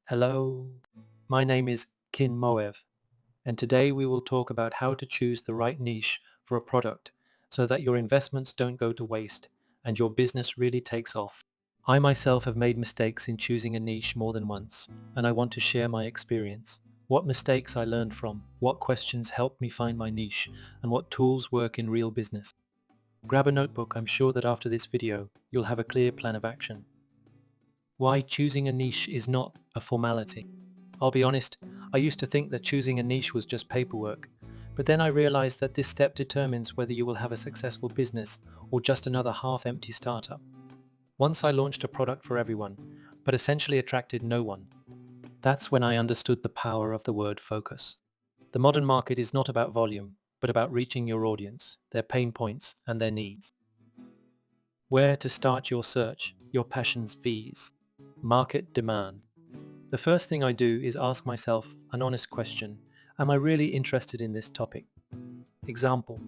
Hello, my name is Kin Moev, and today we will talk about how to choose the right niche for a product so that your investments don't go to waste and your business really takes off. I myself have made mistakes in choosing a niche more than once, and I want to share my experience, what mistakes I learned from, what questions helped me find my niche, and what tools work in real business. Grab a notebook. I'm sure that after this video, you'll have a clear plan of action. Why choosing a niche is not a formality. I'll be honest, I used to think that choosing a niche was just paperwork, but then I realized that this step determines whether you will have a successful business or just another half-empty startup. Once I launched a product for everyone, but essentially attracted no one. That's when I understood the power of the word focus. The modern market is not about volume, but about reaching your audience, their pain points, and their needs. Where to start your search, your passion's V's. Market demand. The first thing I do is ask myself an honest question. Am I really interested in this topic? Example.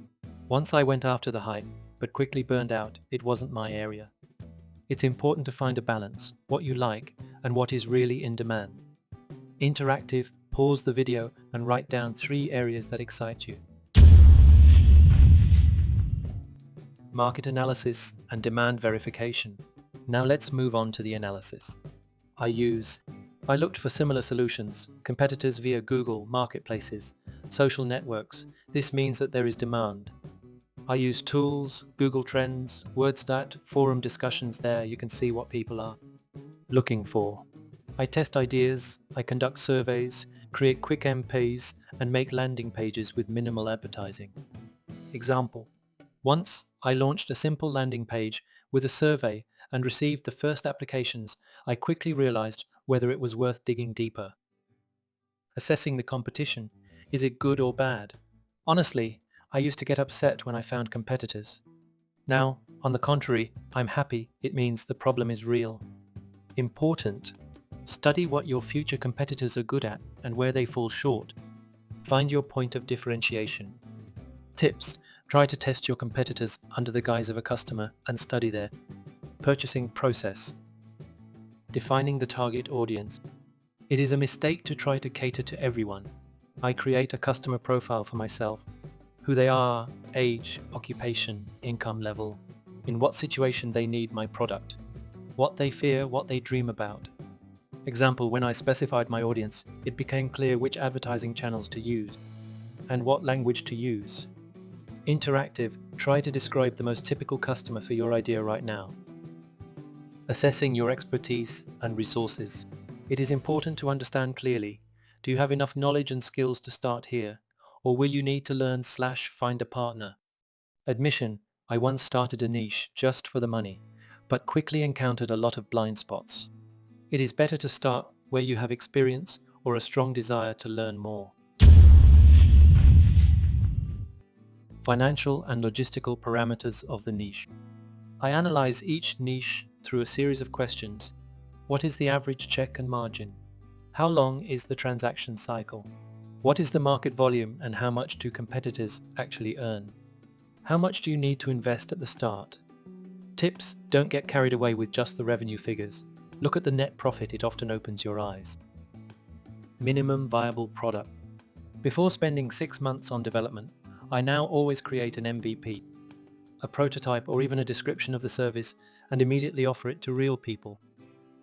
Once I went after the hype, but quickly burned out. It wasn't my area. It's important to find a balance, what you like and what is really in demand. Interactive, pause the video and write down 3 areas that excite you. Market analysis and demand verification. Now let's move on to the analysis. I looked for similar solutions, competitors via Google, marketplaces, social networks. This means that there is demand. I use tools, Google Trends, WordStat, forum discussions. There you can see what people are looking for. I test ideas, I conduct surveys, create quick MPs, and make landing pages with minimal advertising. Example. Once I launched a simple landing page with a survey and received the first applications. I quickly realized whether it was worth digging deeper. Assessing the competition. Is it good or bad? Honestly, I used to get upset when I found competitors. Now, on the contrary, I'm happy. It means the problem is real. Important. Study what your future competitors are good at and where they fall short. Find your point of differentiation. Tips. Try to test your competitors under the guise of a customer and study their purchasing process. Defining the target audience. It is a mistake to try to cater to everyone. I create a customer profile for myself. Who they are, age, occupation, income level, in what situation they need my product, what they fear, what they dream about. Example, when I specified my audience, it became clear which advertising channels to use and what language to use. Interactive, try to describe the most typical customer for your idea right now. Assessing your expertise and resources. It is important to understand clearly. Do you have enough knowledge and skills to start here? Or will you need to learn/find a partner? Admission, I once started a niche just for the money, but quickly encountered a lot of blind spots. It is better to start where you have experience or a strong desire to learn more. Financial and logistical parameters of the niche. I analyze each niche through a series of questions. What is the average check and margin? How long is the transaction cycle? What is the market volume and how much do competitors actually earn? How much do you need to invest at the start? Tips: don't get carried away with just the revenue figures. Look at the net profit, it often opens your eyes. Minimum viable product. Before spending 6 months on development, I now always create an MVP, a prototype or even a description of the service and immediately offer it to real people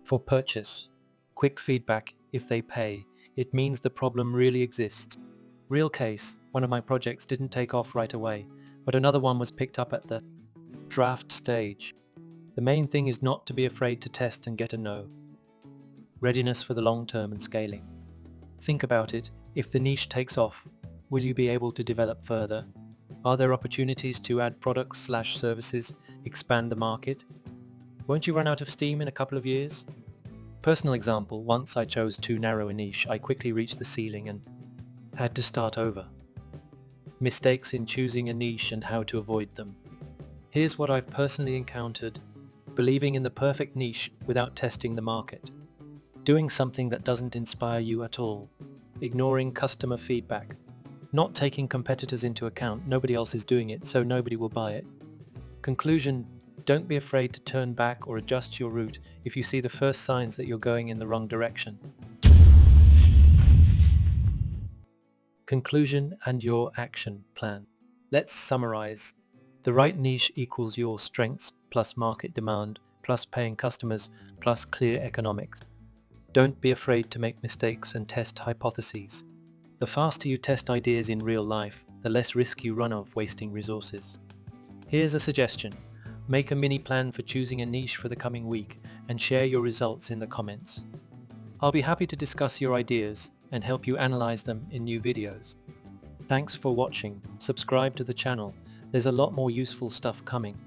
for purchase. Quick feedback. If they pay, it means the problem really exists. Real case, one of my projects didn't take off right away, but another one was picked up at the draft stage. The main thing is not to be afraid to test and get a no. Readiness for the long term and scaling. Think about it. If the niche takes off, will you be able to develop further? Are there opportunities to add products/services, expand the market? Won't you run out of steam in a couple of years? Personal example, once I chose too narrow a niche, I quickly reached the ceiling and had to start over. Mistakes in choosing a niche and how to avoid them. Here's what I've personally encountered. Believing in the perfect niche without testing the market. Doing something that doesn't inspire you at all. Ignoring customer feedback. Not taking competitors into account. Nobody else is doing it, so nobody will buy it. Conclusion: don't be afraid to turn back or adjust your route if you see the first signs that you're going in the wrong direction. Conclusion and your action plan. Let's summarize. The right niche equals your strengths plus market demand plus paying customers plus clear economics. Don't be afraid to make mistakes and test hypotheses. The faster you test ideas in real life, the less risk you run of wasting resources. Here's a suggestion. Make a mini plan for choosing a niche for the coming week and share your results in the comments. I'll be happy to discuss your ideas and help you analyze them in new videos. Thanks for watching. Subscribe to the channel. There's a lot more useful stuff coming.